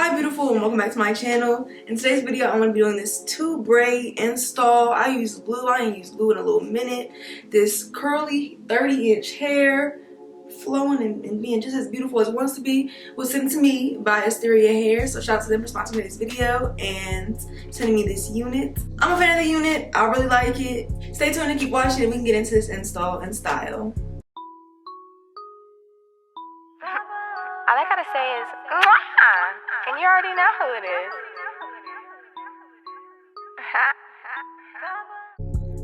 Hi beautiful, and welcome back to my channel. In today's video I'm going to be doing this 2-braid install. I use glue. I ain't used glue in a little minute. This curly 30-inch hair flowing and being just as beautiful as it wants to be was sent to me by Asteria hair, so shout out to them for sponsoring this video and sending me this unit. I'm a fan of the unit. I really like it. Stay tuned and keep watching and we can get into this install and style. All I gotta say is, mwah! And you already know who it is.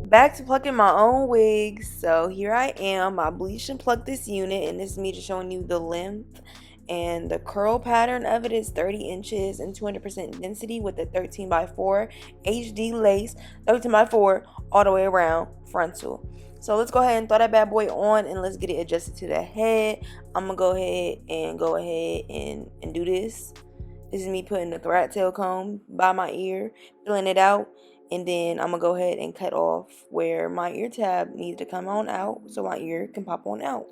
Back to plucking my own wigs. So here I am. I bleached and plucked this unit, and this is me just showing you the length. And the curl pattern of it is 30 inches and 200% density with a 13x4 HD lace, 13x4 all the way around frontal. So let's go ahead and throw that bad boy on and let's get it adjusted to the head. I'm gonna go ahead and do this. This is me putting the rat tail comb by my ear, filling it out, and then I'm gonna go ahead and cut off where my ear tab needs to come on out so my ear can pop on out.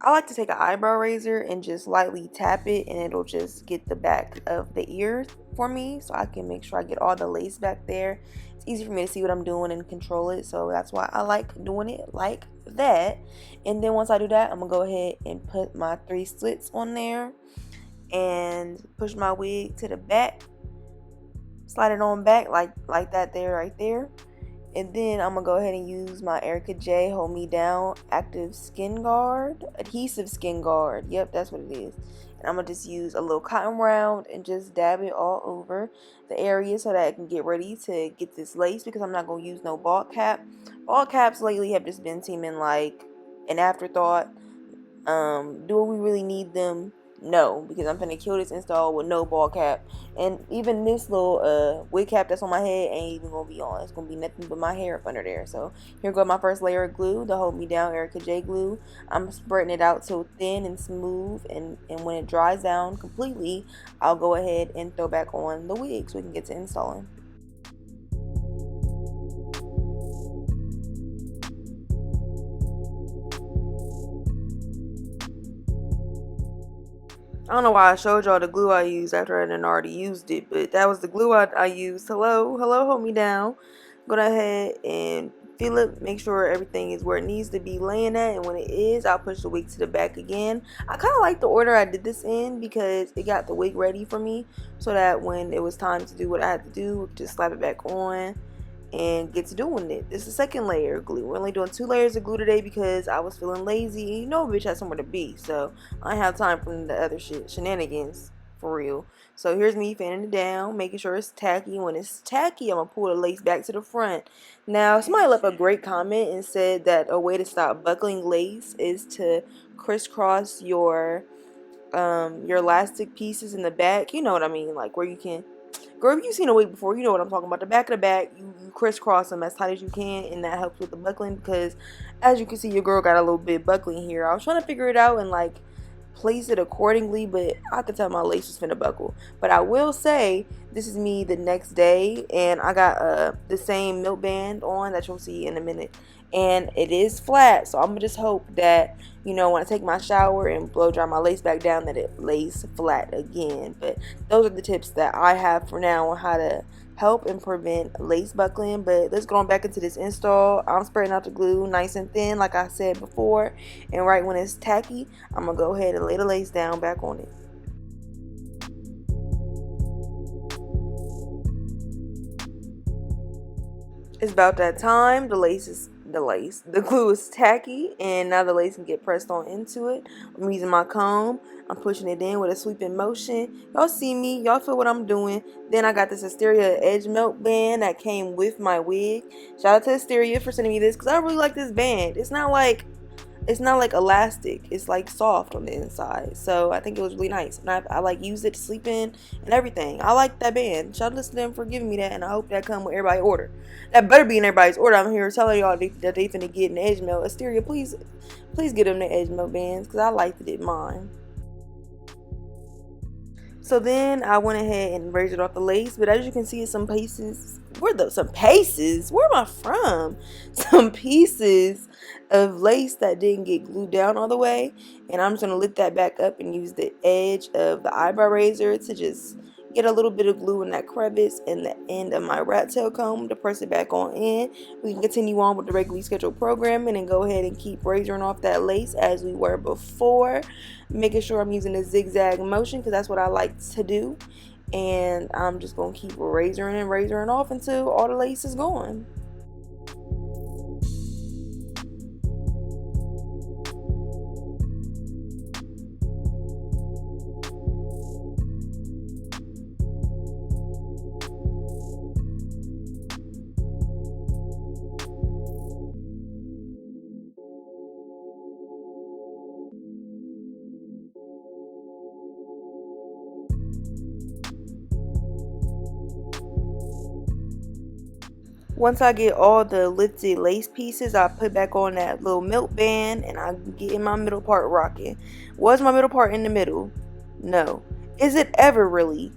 I like to take an eyebrow razor and just lightly tap it, and it'll just get the back of the ear for me so I can make sure I get all the lace back there. It's easy for me to see what I'm doing and control it, so that's why I like doing it like that. And then once I do that, I'm gonna go ahead and put my 3 slits on there and push my wig to the back, slide it on back like that there, right there. And then I'm gonna go ahead and use my Erica J Hold Me Down adhesive skin guard. Yep, that's what it is. And I'm gonna just use a little cotton round and just dab it all over the area so that I can get ready to get this lace, because I'm not gonna use no ball cap. Ball caps lately have just been seeming like an afterthought. Do we really need them? No, because I'm finna kill this install with no ball cap. And even this little wig cap that's on my head ain't even gonna be on. It's gonna be nothing but my hair up under there. So here go my first layer of glue, the Hold Me Down Erica J glue. I'm spreading it out so thin and smooth, and when it dries down completely, I'll go ahead and throw back on the wig so we can get to installing. I don't know why I showed y'all the glue I used after I hadn't already used it, but that was the glue I used. Hello, Hold Me Down. Go ahead and feel it, make sure everything is where it needs to be laying at, and when it is, I'll push the wig to the back again. I kind of like the order I did this in because it got the wig ready for me so that when it was time to do what I had to do, just slap it back on and get to doing it. This is the second layer of glue. We're only doing 2 layers of glue today because I was feeling lazy. You know, bitch has somewhere to be, so I didn't have time for the other shenanigans for real. So here's me fanning it down, making sure it's tacky. When it's tacky, I'm gonna pull the lace back to the front. Now, somebody left a great comment and said that a way to stop buckling lace is to crisscross your elastic pieces in the back. You know what I mean, like where you can. Girl, if you've seen a wig before, you know what I'm talking about. The back of the back, you crisscross them as tight as you can, and that helps with the buckling, because as you can see, your girl got a little bit buckling here. I was trying to figure it out and like place it accordingly, but I could tell my lace was finna buckle. But I will say, this is me the next day, and I got the same milk band on that you'll see in a minute, and it is flat. So I'm gonna just hope that, you know, when I take my shower and blow dry my lace back down, that it lays flat again. But those are the tips that I have for now on how to help and prevent lace buckling. But let's go on back into this install. I'm spreading out the glue nice and thin like I said before, and right when it's tacky, I'm gonna go ahead and lay the lace down back on it. It's about that time. The glue is tacky, and now the lace can get pressed on into it. I'm using my comb. I'm pushing it in with a sweeping motion. Y'all see me. Y'all feel what I'm doing. Then I got this Asteria edge melt band that came with my wig. Shout out to Asteria for sending me this, because I really like this band. It's not like elastic. It's like soft on the inside, so I think it was really nice, and I like used it to sleep in and everything. I like that band. Shout out to them for giving me that, and I hope that come with everybody's order. That better be in everybody's order. I'm here telling y'all that they finna get an edge melt. Asteria, please get them the edge melt bands, because I liked it in mine. So then I went ahead and raised it off the lace, but as you can see, some pieces some pieces. Where am I from? Some pieces of lace that didn't get glued down all the way, and I'm just gonna lift that back up and use the edge of the eyebrow razor to just get a little bit of glue in that crevice and the end of my rat tail comb to press it back on in. We can continue on with the regularly scheduled programming and go ahead and keep razoring off that lace as we were before, making sure I'm using a zigzag motion because that's what I like to do. And I'm just going to keep razoring and razoring off until all the lace is gone. Once I get all the lifted lace pieces, I put back on that little milk band and I get in my middle part rocking. Was my middle part in the middle? No. Is it ever really?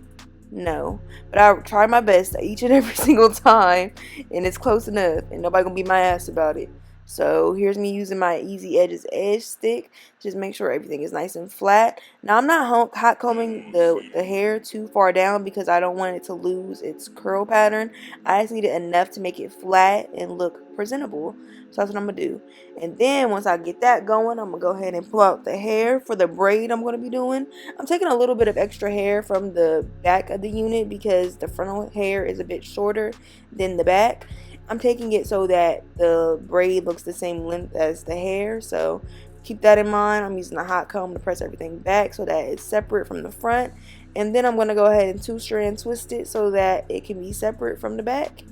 No. But I try my best each and every single time, and it's close enough, and nobody gonna beat my ass about it. So here's me using my Easy Edges edge stick. Just make sure everything is nice and flat. Now I'm not hot combing the hair too far down because I don't want it to lose its curl pattern. I just need it enough to make it flat and look presentable. So that's what I'm going to do. And then once I get that going, I'm going to go ahead and pull out the hair for the braid I'm going to be doing. I'm taking a little bit of extra hair from the back of the unit because the frontal hair is a bit shorter than the back. I'm taking it so that the braid looks the same length as the hair, so keep that in mind. I'm using a hot comb to press everything back so that it's separate from the front, and then I'm going to go ahead and 2-strand twist it so that it can be separate from the back,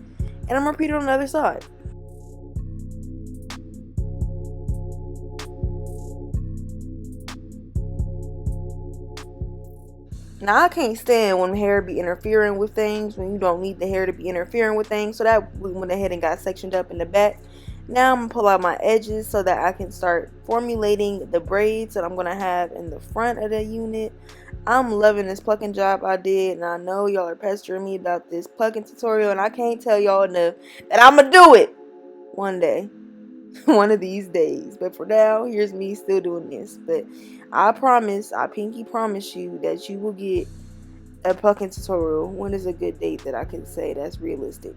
and I'm going to repeat it on the other side. Now I can't stand when hair be interfering with things, when you don't need the hair to be interfering with things, so that we went ahead and got sectioned up in the back. Now I'm going to pull out my edges so that I can start formulating the braids that I'm going to have in the front of the unit. I'm loving this plucking job I did, and I know y'all are pestering me about this plucking tutorial, and I can't tell y'all enough that I'm going to do it one day. One of these days. But for now, here's me still doing this. But I promise, I pinky promise you that you will get a plucking tutorial. When is a good date that I can say that's realistic?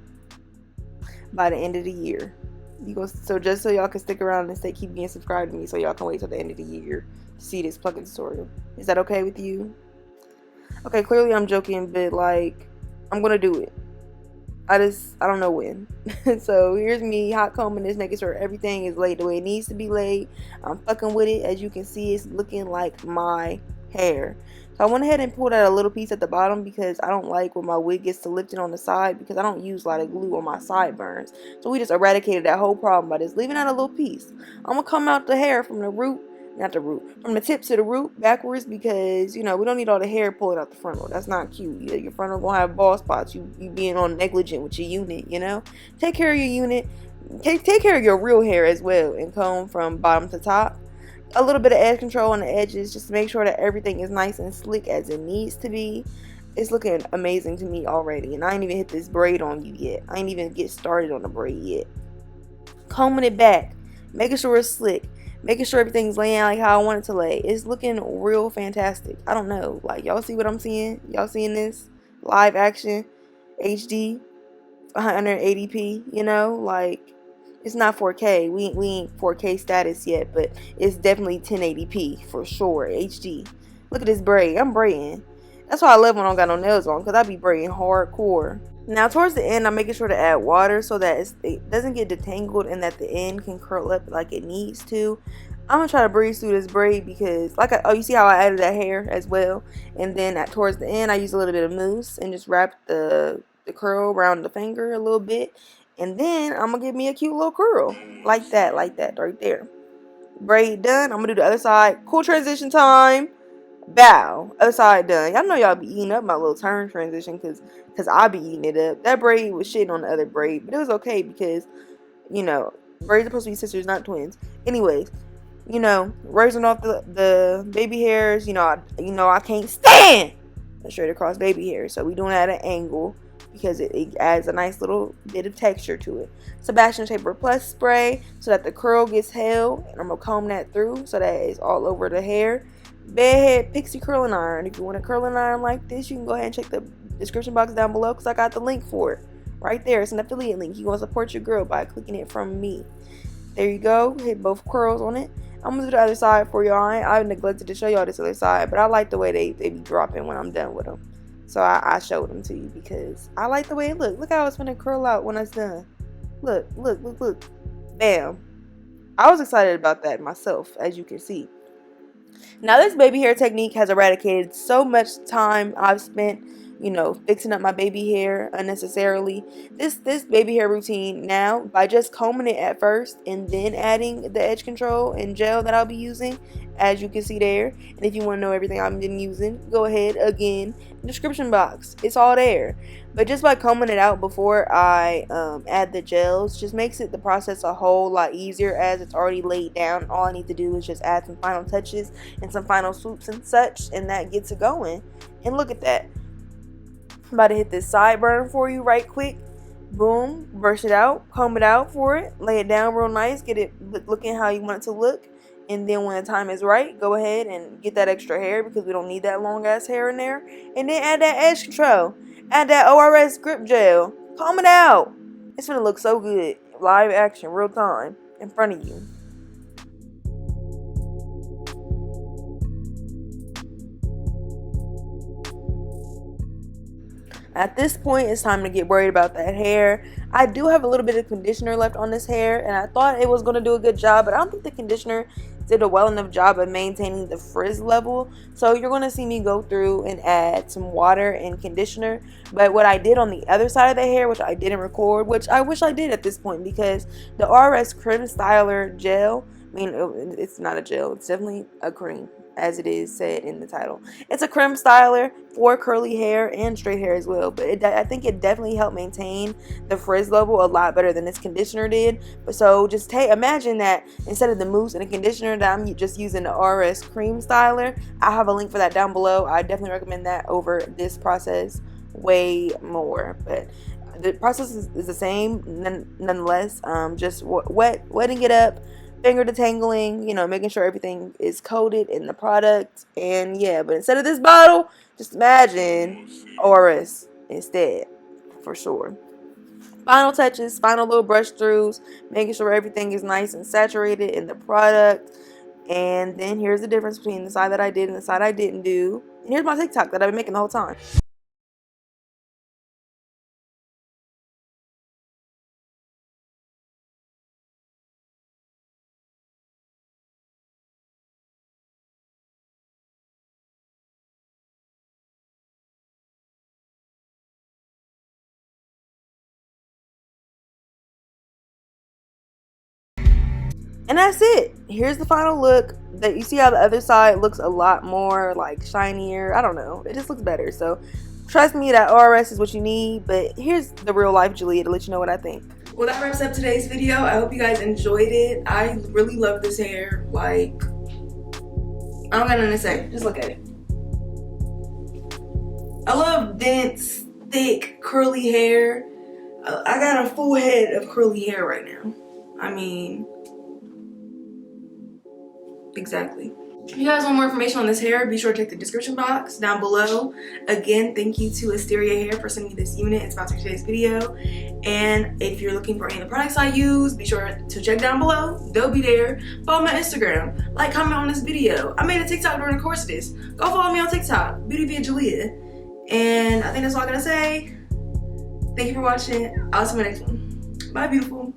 By the end of the year. So just so y'all can stick around and keep being subscribed to me, so y'all can wait till the end of the year to see this plucking tutorial. Is that okay with you? Okay, clearly I'm joking, but like, I'm gonna do it. I don't know when. So here's me hot combing this, making sure everything is laid the way it needs to be laid. I'm fucking with it. As you can see, it's looking like my hair. So I went ahead and pulled out a little piece at the bottom because I don't like when my wig gets to lifting on the side because I don't use a lot of glue on my sideburns. So we just eradicated that whole problem by just leaving out a little piece. I'm going to come out the hair from the root. Not the root, from the tip to the root backwards because, you know, we don't need all the hair pulling out the frontal. That's not cute. Your frontal gonna have bald spots. You being all negligent with your unit, you know? Take care of your unit. Take care of your real hair as well and comb from bottom to top. A little bit of edge control on the edges just to make sure that everything is nice and slick as it needs to be. It's looking amazing to me already, and I ain't even hit this braid on you yet. I ain't even get started on the braid yet. Combing it back, making sure it's slick. Making sure everything's laying out like how I want it to lay. It's looking real fantastic. I don't know. Like, y'all see what I'm seeing? Y'all seeing this? Live action, HD, 180p, you know? Like, it's not 4K. We ain't 4K status yet, but it's definitely 1080p for sure. HD. Look at this braid. I'm braiding. That's why I love when I don't got no nails on, because I be braiding hardcore. Now towards the end, I'm making sure to add water so that it doesn't get detangled and that the end can curl up like it needs to. I'm going to try to breeze through this braid because, you see how I added that hair as well? And then towards the end, I use a little bit of mousse and just wrap the curl around the finger a little bit. And then I'm going to give me a cute little curl. Like that right there. Braid done. I'm going to do the other side. Cool transition time. Bow. Other side done. Y'all know y'all be eating up my little turn transition because I be eating it up. That braid was shitting on the other braid, but it was okay because, you know, braids are supposed to be sisters, not twins. Anyways, you know, raising off the baby hairs. I can't stand straight across baby hairs, so we doing that at an angle. because it adds a nice little bit of texture to it. Sebastian Shaper Plus spray so that the curl gets held, and I'm gonna comb that through so that it's all over the hair. Bedhead Pixie Curling Iron. If you want a curling iron like this, you can go ahead and check the description box down below because I got the link for it right there. It's an affiliate link. You want to support your girl by clicking it from me. There you go. Hit both curls on it. I'm gonna do the other side for y'all. I neglected to show y'all this other side, but I like the way they be dropping when I'm done with them. So I showed them to you because I like the way it looks. Look how it's gonna curl out when it's done. Look, look, look, look. Bam. I was excited about that myself, as you can see. Now this baby hair technique has eradicated so much time I've spent, you know, fixing up my baby hair unnecessarily. This baby hair routine now, by just combing it at first and then adding the edge control and gel that I'll be using, as you can see there. And if you want to know everything I've been using, go ahead, again, description box, it's all there. But just by combing it out before I add the gels just makes the process a whole lot easier, as it's already laid down. All I need to do is just add some final touches and some final swoops and such, and that gets it going. And look at that. I'm about to hit this sideburn for you right quick. Boom, brush it out, comb it out for it, lay it down real nice, get it looking how you want it to look. And then when the time is right, go ahead and get that extra hair because we don't need that long ass hair in there. And then add that edge control. Add that ORS grip gel. Comb it out. It's gonna look so good. Live action, real time, in front of you. At this point, it's time to get worried about that hair. I do have a little bit of conditioner left on this hair, and I thought it was going to do a good job, but I don't think the conditioner did a well enough job of maintaining the frizz level. So you're going to see me go through and add some water and conditioner. But what I did on the other side of the hair, which I didn't record, which I wish I did at this point, because the RS Creme Styler gel, I mean, it's not a gel, it's definitely a cream, as it is said in the title. It's a creme styler for curly hair and straight hair as well, but I think it definitely helped maintain the frizz level a lot better than this conditioner did. But so just imagine that instead of the mousse and the conditioner that I'm just using the RS cream styler. I have a link for that down below. I definitely recommend that over this process way more, but the process is the same nonetheless. Just wetting it up, finger detangling, you know, making sure everything is coated in the product. And yeah, but instead of this bottle, just imagine Oris instead, for sure. Final touches, final little brush throughs, making sure everything is nice and saturated in the product. And then here's the difference between the side that I did and the side I didn't do. And here's my TikTok that I've been making the whole time. And that's it. Here's the final look. That you see how the other side looks a lot more like shinier. I don't know. It just looks better. So trust me, that RS is what you need. But here's the real life JaLeah to let you know what I think. Well, that wraps up today's video. I hope you guys enjoyed it. I really love this hair. Like, I don't got nothing to say. Just look at it. I love dense, thick, curly hair. I got a full head of curly hair right now. I mean, exactly. If you guys want more information on this hair, be sure to check the description box down below. Again, thank you to Asteria Hair for sending me this unit and sponsoring today's video. And if you're looking for any of the products I use, be sure to check down below. They'll be there. Follow my Instagram. Like, comment on this video. I made a TikTok during the course of this. Go follow me on TikTok, Beauty via JaLeah. And I think that's all I gotta say. Thank you for watching. I'll see you in the next one. Bye, beautiful.